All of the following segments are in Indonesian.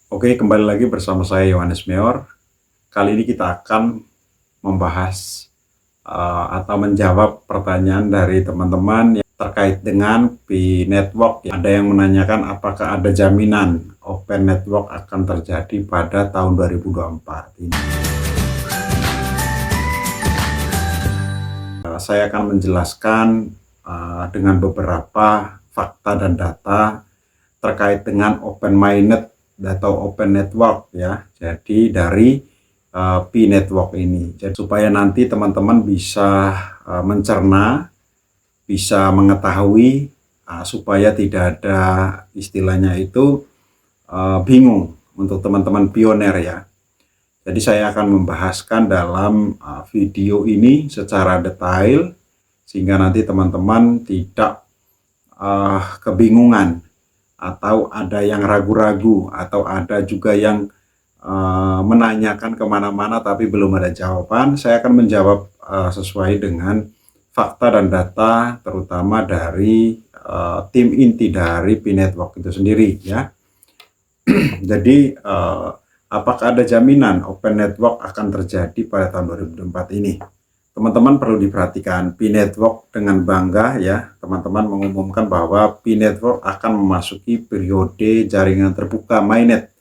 Oke, kembali lagi bersama saya Yohanes Meor. Kali ini kita akan membahas atau menjawab pertanyaan dari teman-teman yang terkait dengan P-Network. Ada yang menanyakan apakah ada jaminan Open Network akan terjadi pada tahun 2024 ini. Saya akan menjelaskan dengan beberapa fakta dan data terkait dengan open-minded atau open network ya. Jadi dari P-Network ini. Jadi supaya nanti teman-teman bisa mencerna, bisa mengetahui supaya tidak ada istilahnya itu bingung untuk teman-teman pioner ya. Jadi saya akan membahaskan dalam video ini secara detail sehingga nanti teman-teman tidak kebingungan atau ada yang ragu-ragu atau ada juga yang menanyakan kemana-mana tapi belum ada jawaban. Saya akan menjawab sesuai dengan fakta dan data terutama dari tim inti dari P-Network itu sendiri ya. Jadi apakah ada jaminan Open Network akan terjadi pada tahun 2024 ini? Teman-teman perlu diperhatikan, P-Network dengan bangga ya, teman-teman mengumumkan bahwa P-Network akan memasuki periode jaringan terbuka mainnet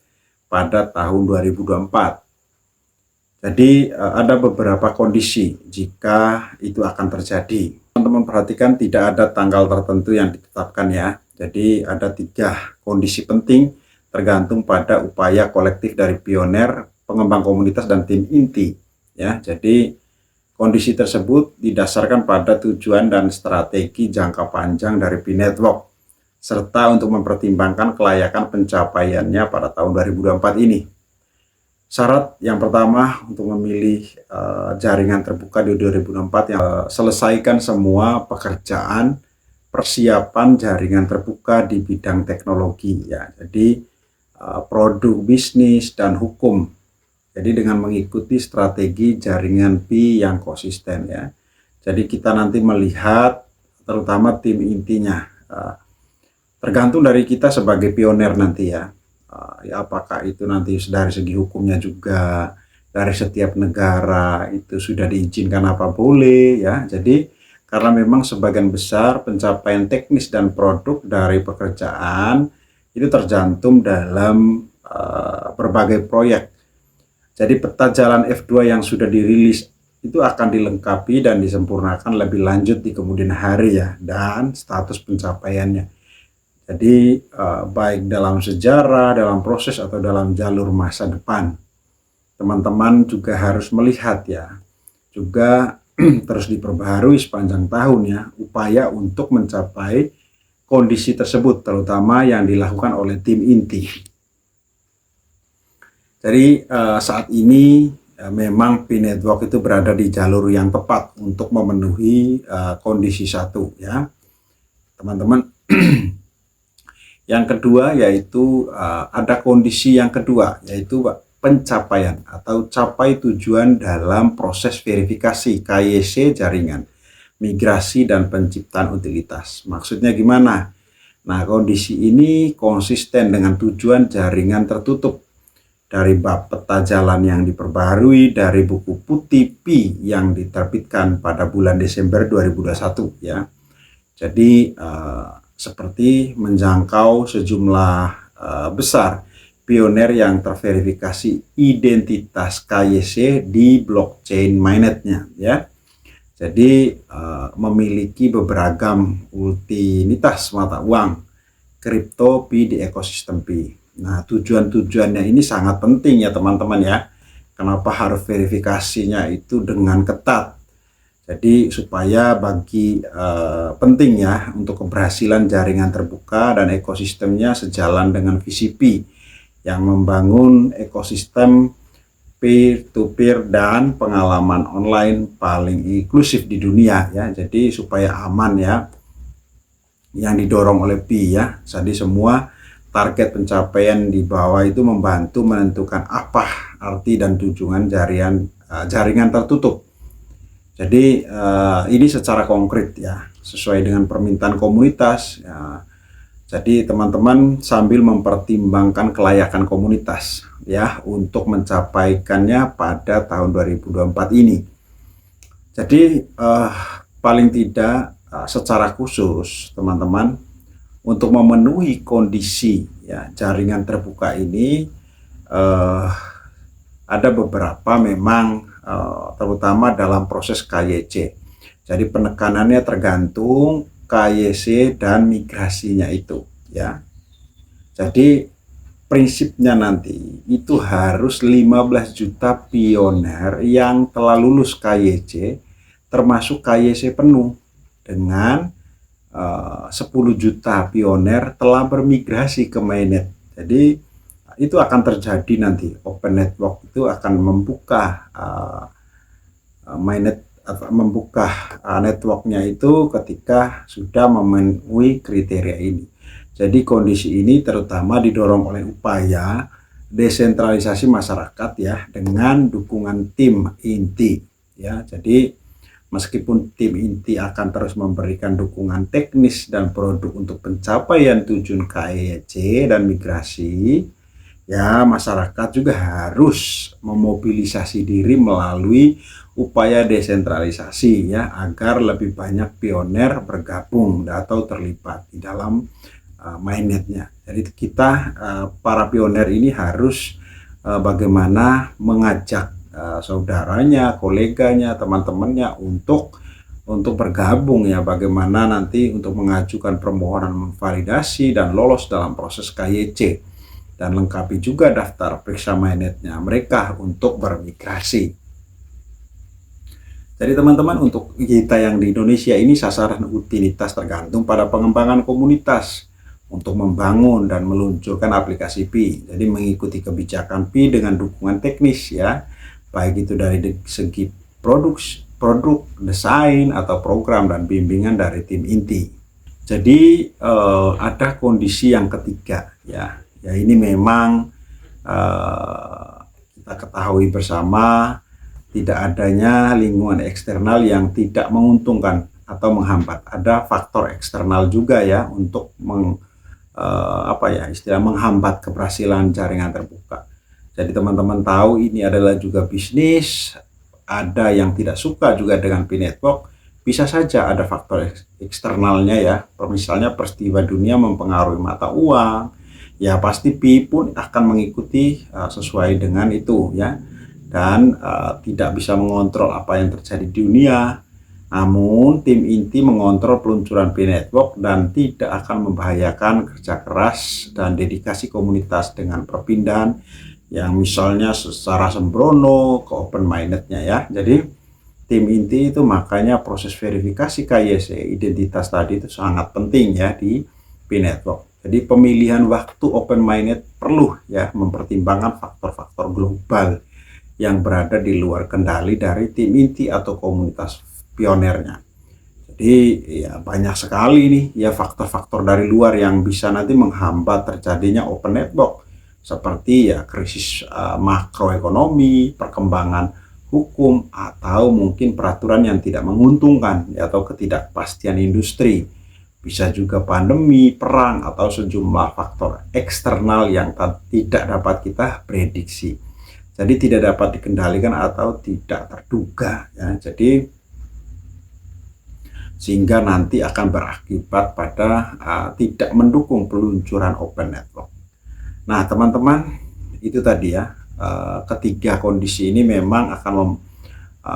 pada tahun 2024. Jadi ada beberapa kondisi jika itu akan terjadi. Teman-teman perhatikan tidak ada tanggal tertentu yang ditetapkan ya. Jadi ada 3 kondisi penting tergantung pada upaya kolektif dari pioner, pengembang komunitas, dan tim inti ya. Jadi kondisi tersebut didasarkan pada tujuan dan strategi jangka panjang dari P-Network serta untuk mempertimbangkan kelayakan pencapaiannya pada tahun 2024 ini. Syarat yang pertama untuk memilih jaringan terbuka di 2024 yang selesaikan semua pekerjaan persiapan jaringan terbuka di bidang teknologi ya. Jadi produk bisnis dan hukum. Jadi dengan mengikuti strategi jaringan P yang konsisten ya. Jadi kita nanti melihat terutama tim intinya. Tergantung dari kita sebagai pioner nanti ya. Ya apakah itu nanti dari segi hukumnya juga dari setiap negara itu sudah diizinkan apa boleh ya. Jadi karena memang sebagian besar pencapaian teknis dan produk dari pekerjaan itu tercantum dalam berbagai proyek. Jadi peta jalan F2 yang sudah dirilis itu akan dilengkapi dan disempurnakan lebih lanjut di kemudian hari ya, dan status pencapaiannya. Jadi baik dalam sejarah, dalam proses atau dalam jalur masa depan. Teman-teman juga harus melihat ya, juga terus diperbaharui sepanjang tahun ya, upaya untuk mencapai kondisi tersebut terutama yang dilakukan oleh tim inti. Jadi saat ini memang P-Network itu berada di jalur yang tepat untuk memenuhi kondisi satu ya teman-teman. Yang kedua yaitu ada kondisi yang kedua yaitu pencapaian atau capai tujuan dalam proses verifikasi KYC jaringan, migrasi dan penciptaan utilitas. Maksudnya gimana? Nah, kondisi ini konsisten dengan tujuan jaringan tertutup dari bab peta jalan yang diperbarui dari buku putih P yang diterbitkan pada bulan Desember 2021 ya. Jadi seperti menjangkau sejumlah besar pioner yang terverifikasi identitas KYC di blockchain mainnetnya ya. Jadi memiliki beberapa utilitas mata uang kripto P di ekosistem P. Nah, tujuan-tujuannya ini sangat penting ya teman-teman ya. Kenapa harus verifikasinya itu dengan ketat? Jadi supaya bagi penting ya untuk keberhasilan jaringan terbuka dan ekosistemnya sejalan dengan visi P yang membangun ekosistem peer-to-peer dan pengalaman online paling inklusif di dunia ya. Jadi supaya aman ya yang didorong oleh P ya. Jadi semua target pencapaian di bawah itu membantu menentukan apa arti dan tujuan jaringan tertutup. Jadi ini secara konkret ya, sesuai dengan permintaan komunitas ya, Jadi teman-teman sambil mempertimbangkan kelayakan komunitas ya untuk mencapaikannya pada tahun 2024 ini. Jadi paling tidak secara khusus teman-teman untuk memenuhi kondisi ya jaringan terbuka ini eh, ada beberapa memang terutama dalam proses KYC. Jadi penekanannya tergantung KYC dan migrasinya itu ya. Jadi prinsipnya nanti itu harus 15 juta pioner yang telah lulus KYC termasuk KYC penuh dengan 10 juta pioner telah bermigrasi ke mainnet. Jadi itu akan terjadi nanti open network itu akan membuka mainnet atau membuka networknya itu ketika sudah memenuhi kriteria ini. Jadi kondisi ini terutama didorong oleh upaya desentralisasi masyarakat ya dengan dukungan tim inti ya. Jadi meskipun tim inti akan terus memberikan dukungan teknis dan produk untuk pencapaian tujuan KYC dan migrasi, ya masyarakat juga harus memobilisasi diri melalui upaya desentralisasi ya agar lebih banyak pioner bergabung atau terlibat di dalam mainnetnya. Jadi kita para pioner ini harus bagaimana mengajak saudaranya, koleganya, teman-temannya untuk bergabung ya, bagaimana nanti untuk mengajukan permohonan validasi dan lolos dalam proses KYC dan lengkapi juga daftar periksa mainnetnya mereka untuk bermigrasi. Jadi teman-teman, untuk kita yang di Indonesia ini sasaran utilitas tergantung pada pengembangan komunitas untuk membangun dan meluncurkan aplikasi Pi. Jadi mengikuti kebijakan Pi dengan dukungan teknis ya, baik itu dari segi produk, desain atau program dan bimbingan dari tim inti. Jadi ada kondisi yang ketiga ya ini memang kita ketahui bersama tidak adanya lingkungan eksternal yang tidak menguntungkan atau menghambat. Ada faktor eksternal juga ya untuk menghambat keberhasilan jaringan terbuka. Jadi teman-teman tahu ini adalah juga bisnis, ada yang tidak suka juga dengan Pi Network, bisa saja ada faktor eksternalnya ya, misalnya peristiwa dunia mempengaruhi mata uang, ya pasti Pi pun akan mengikuti sesuai dengan itu ya, dan tidak bisa mengontrol apa yang terjadi di dunia. Namun tim inti mengontrol peluncuran Pi Network dan tidak akan membahayakan kerja keras dan dedikasi komunitas dengan perpindahan yang misalnya secara sembrono ke open mainnetnya ya. Jadi tim inti itu makanya proses verifikasi KYC identitas tadi itu sangat penting ya di Pi Network. Jadi pemilihan waktu open mainnet perlu ya mempertimbangkan faktor-faktor global yang berada di luar kendali dari tim inti atau komunitas pionernya. Jadi ya banyak sekali nih ya faktor-faktor dari luar yang bisa nanti menghambat terjadinya open network, seperti ya krisis makroekonomi, perkembangan hukum, atau mungkin peraturan yang tidak menguntungkan ya, atau ketidakpastian industri. Bisa juga pandemi, perang, atau sejumlah faktor eksternal yang tidak dapat kita prediksi. Jadi tidak dapat dikendalikan atau tidak terduga ya. Jadi sehingga nanti akan berakibat pada tidak mendukung peluncuran open network. Nah teman-teman, itu tadi ya, ketiga kondisi ini memang akan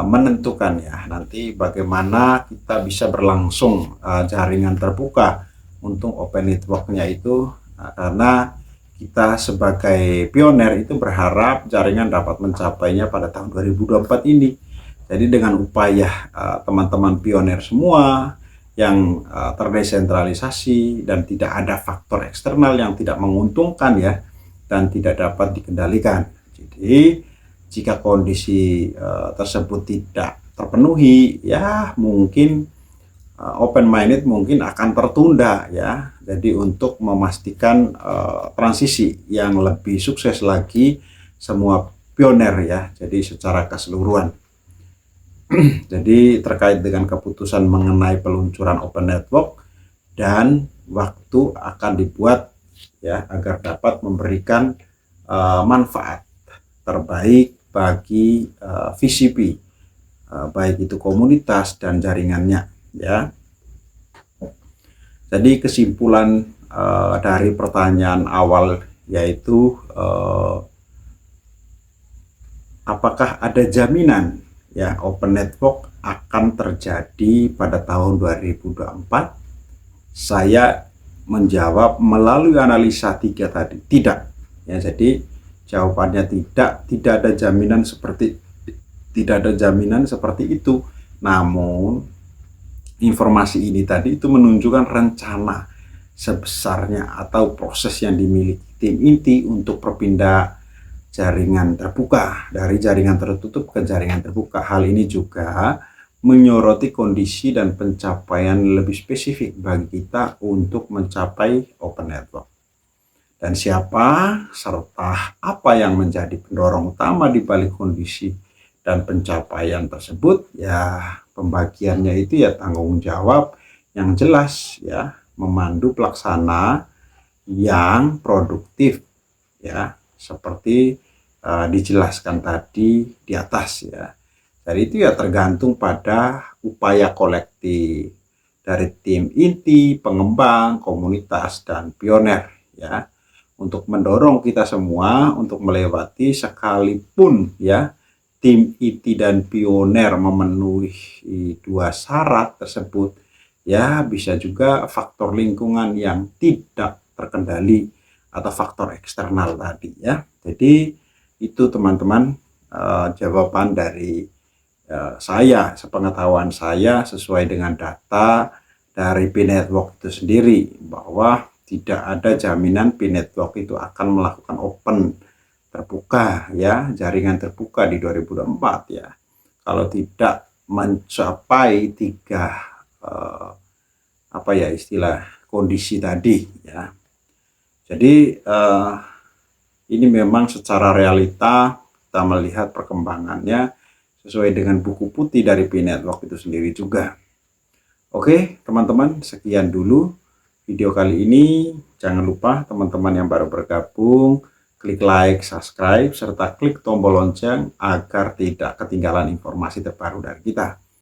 menentukan ya nanti bagaimana kita bisa berlangsung jaringan terbuka untuk open networknya itu, karena kita sebagai pioner itu berharap jaringan dapat mencapainya pada tahun 2024 ini. Jadi dengan upaya teman-teman pioner semua yang terdesentralisasi dan tidak ada faktor eksternal yang tidak menguntungkan ya dan tidak dapat dikendalikan. Jadi jika kondisi tersebut tidak terpenuhi ya mungkin open minded mungkin akan tertunda ya. Jadi untuk memastikan transisi yang lebih sukses lagi semua pioner ya. Jadi secara keseluruhan. Jadi terkait dengan keputusan mengenai peluncuran open network dan waktu akan dibuat ya agar dapat memberikan manfaat terbaik bagi VCP, baik itu komunitas dan jaringannya ya. Jadi kesimpulan dari pertanyaan awal yaitu apakah ada jaminan ya open network akan terjadi pada tahun 2024? Saya menjawab melalui analisa 3 tadi, tidak ya. Jadi jawabannya tidak ada jaminan seperti itu. Namun informasi ini tadi itu menunjukkan rencana sebesarnya atau proses yang dimiliki tim inti untuk berpindah jaringan terbuka dari jaringan tertutup ke jaringan terbuka. Hal ini juga menyoroti kondisi dan pencapaian lebih spesifik bagi kita untuk mencapai open network. Dan siapa serta apa yang menjadi pendorong utama di balik kondisi dan pencapaian tersebut, ya pembagiannya itu ya tanggung jawab yang jelas ya, memandu pelaksana yang produktif ya, seperti dijelaskan tadi di atas ya. Dari itu ya tergantung pada upaya kolektif dari tim inti, pengembang, komunitas, dan pioner ya, untuk mendorong kita semua untuk melewati, sekalipun ya tim inti dan pioner memenuhi 2 syarat tersebut ya, bisa juga faktor lingkungan yang tidak terkendali atau faktor eksternal tadi ya. Jadi itu teman-teman jawaban dari saya, sepengetahuan saya sesuai dengan data dari P-Network itu sendiri, bahwa tidak ada jaminan P-Network itu akan melakukan open terbuka ya, jaringan terbuka di 2024 ya, kalau tidak mencapai 3 apa ya istilah kondisi tadi ya. Jadi ini memang secara realita kita melihat perkembangannya sesuai dengan buku putih dari P-Network itu sendiri juga. Oke teman-teman, sekian dulu video kali ini. Jangan lupa teman-teman yang baru bergabung, klik like, subscribe, serta klik tombol lonceng agar tidak ketinggalan informasi terbaru dari kita.